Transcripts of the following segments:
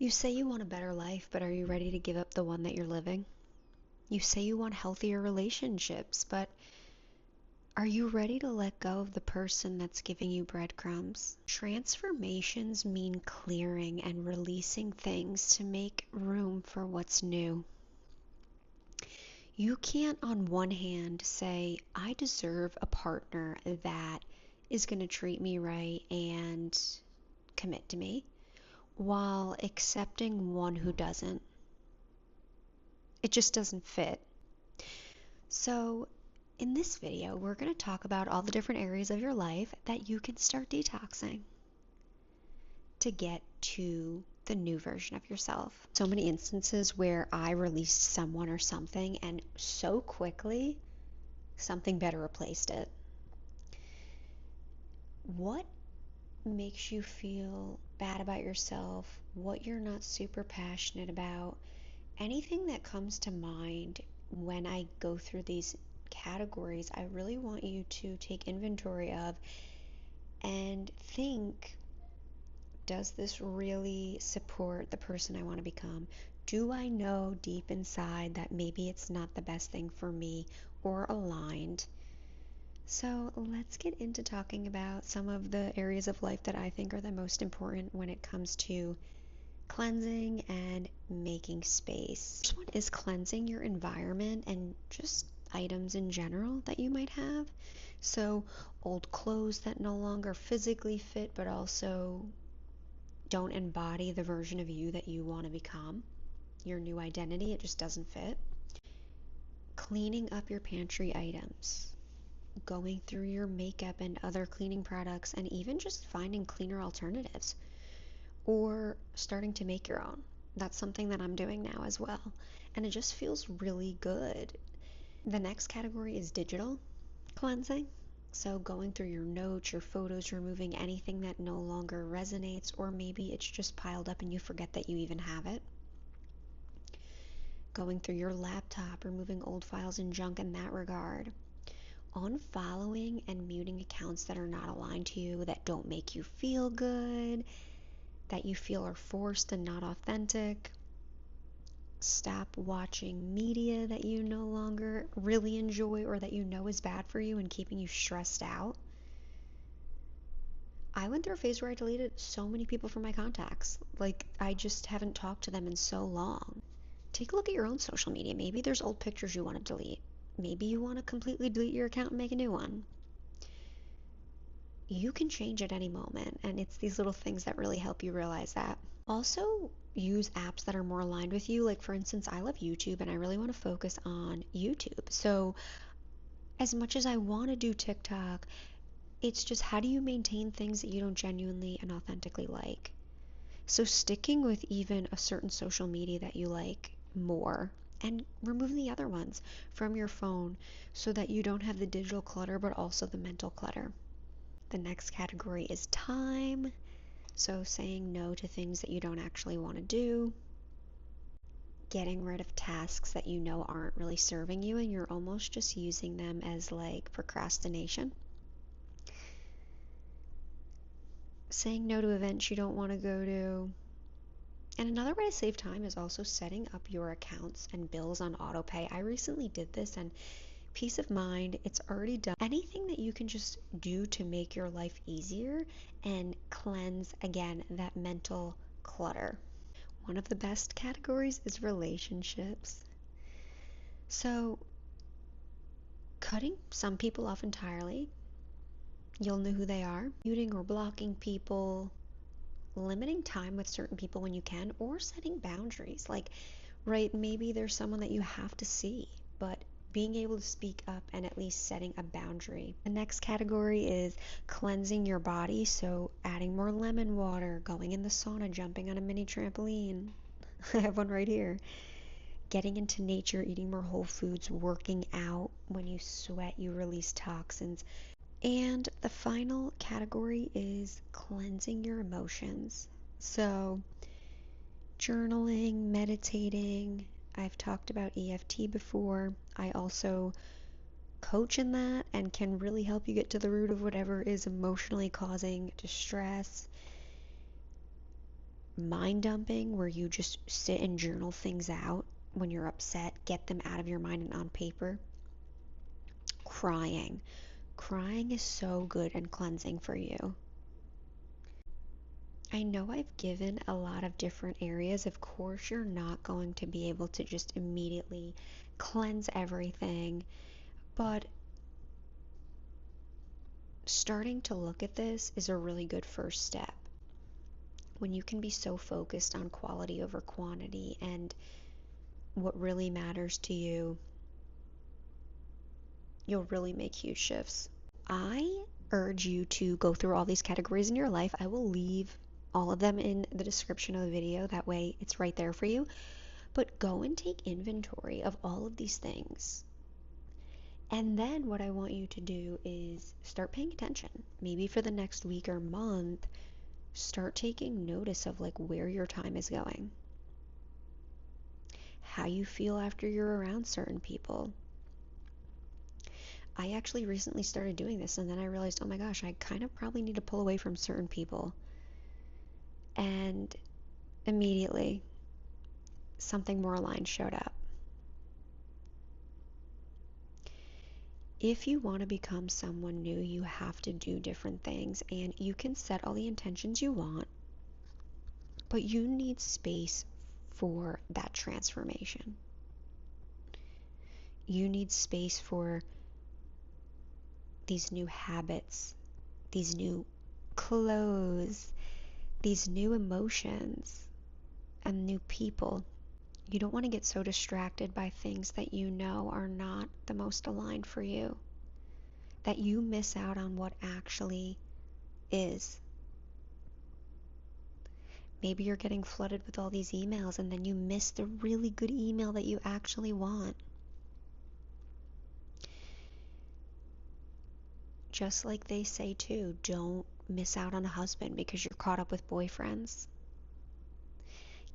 You say you want a better life, but are you ready to give up the one that you're living? You say you want healthier relationships, but are you ready to let go of the person that's giving you breadcrumbs? Transformations mean clearing and releasing things to make room for what's new. You can't, on one hand, say, I deserve a partner that is going to treat me right and commit to me, while accepting one who doesn't. It just doesn't fit. So, in this video, we're going to talk about all the different areas of your life that you can start detoxing to get to the new version of yourself. So many instances where I released someone or something, and so quickly, something better replaced it. What makes you feel bad about yourself? What you're not super passionate about? Anything that comes to mind when I go through these categories, I really want you to take inventory of and think, does this really support the person I want to become? Do I know deep inside that maybe it's not the best thing for me or aligned? So let's get into talking about some of the areas of life that I think are the most important when it comes to cleansing and making space. First one is cleansing your environment and just items in general that you might have. So old clothes that no longer physically fit but also don't embody the version of you that you want to become, your new identity, it just doesn't fit. Cleaning up your pantry items, going through your makeup and other cleaning products, and even just finding cleaner alternatives or starting to make your own. That's something that I'm doing now as well, and it just feels really good. The next category is digital cleansing. So going through your notes, your photos, removing anything that no longer resonates, or maybe it's just piled up and you forget that you even have it. Going through your laptop, removing old files and junk in that regard. Unfollowing and muting accounts that are not aligned to you, that don't make you feel good, that you feel are forced and not authentic. Stop watching media that you no longer really enjoy or that you know is bad for you and keeping you stressed out. I went through a phase where I deleted so many people from my contacts. Like, I just haven't talked to them in so long. Take a look at your own social media. Maybe there's old pictures you want to delete. Maybe you want to completely delete your account and make a new one. You can change at any moment, and it's these little things that really help you realize that. Also, use apps that are more aligned with you. Like, for instance, I love YouTube and I really want to focus on YouTube. So as much as I want to do TikTok, it's just, how do you maintain things that you don't genuinely and authentically like? So sticking with even a certain social media that you like more, and remove the other ones from your phone so that you don't have the digital clutter but also the mental clutter. The next category is time. So saying no to things that you don't actually want to do. Getting rid of tasks that you know aren't really serving you and you're almost just using them as like procrastination. Saying no to events you don't want to go to. And another way to save time is also setting up your accounts and bills on autopay. I recently did this, and peace of mind, it's already done. Anything that you can just do to make your life easier and cleanse, again, that mental clutter. One of the best categories is relationships. So cutting some people off entirely, you'll know who they are, muting or blocking people, limiting time with certain people when you can, or setting boundaries. Like, right, maybe there's someone that you have to see, but being able to speak up and at least setting a boundary. The next category is cleansing your body, so adding more lemon water, going in the sauna, jumping on a mini trampoline. I have one right here. Getting into nature, eating more whole foods, working out. When you sweat, you release toxins. And the final category is cleansing your emotions. So journaling, meditating. I've talked about EFT before. I also coach in that and can really help you get to the root of whatever is emotionally causing distress. mind dumping, where you just sit and journal things out when you're upset, get them out of your mind and on paper. Crying. Crying is so good and cleansing for you. I know I've given a lot of different areas. Of course, you're not going to be able to just immediately cleanse everything, but starting to look at this is a really good first step. When you can be so focused on quality over quantity and what really matters to you, you'll really make huge shifts. I urge you to go through all these categories in your life. I will leave all of them in the description of the video. That way it's right there for you. But go and take inventory of all of these things. And then what I want you to do is start paying attention. Maybe for the next week or month, start taking notice of like where your time is going, how you feel after you're around certain people. I actually recently started doing this, and then I realized, oh my gosh, I kind of probably need to pull away from certain people. And immediately, something more aligned showed up. If you want to become someone new, you have to do different things, and you can set all the intentions you want, but you need space for that transformation. You need space for these new habits, these new clothes, these new emotions, and new people. You don't want to get so distracted by things that you know are not the most aligned for you, that you miss out on what actually is. Maybe you're getting flooded with all these emails and then you miss the really good email that you actually want. Just like they say too, don't miss out on a husband because you're caught up with boyfriends.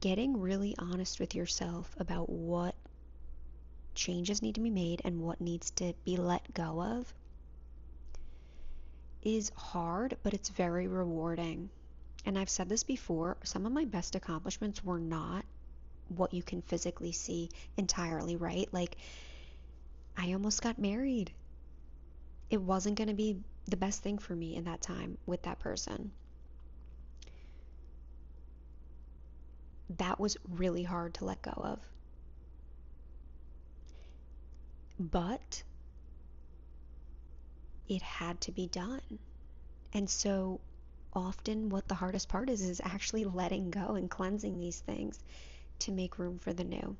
Getting really honest with yourself about what changes need to be made and what needs to be let go of is hard, but it's very rewarding. And I've said this before, some of my best accomplishments were not what you can physically see entirely, right? Like, I almost got married. It wasn't going to be the best thing for me in that time with that person. That was really hard to let go of. But it had to be done. And so often what the hardest part is actually letting go and cleansing these things to make room for the new.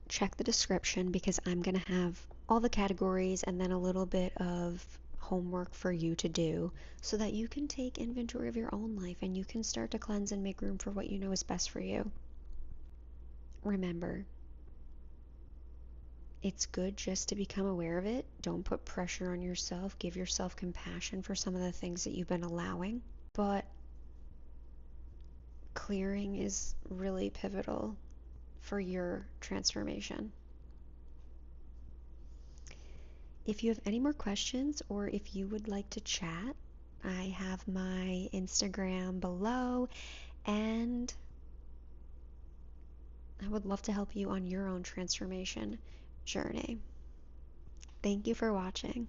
Check the description because I'm going to have all the categories and then a little bit of homework for you to do so that you can take inventory of your own life and you can start to cleanse and make room for what you know is best for you. Remember, it's good just to become aware of it. Don't put pressure on yourself. Give yourself compassion for some of the things that you've been allowing. But clearing is really pivotal for your transformation. If you have any more questions or if you would like to chat, I have my Instagram below and I would love to help you on your own transformation journey. Thank you for watching.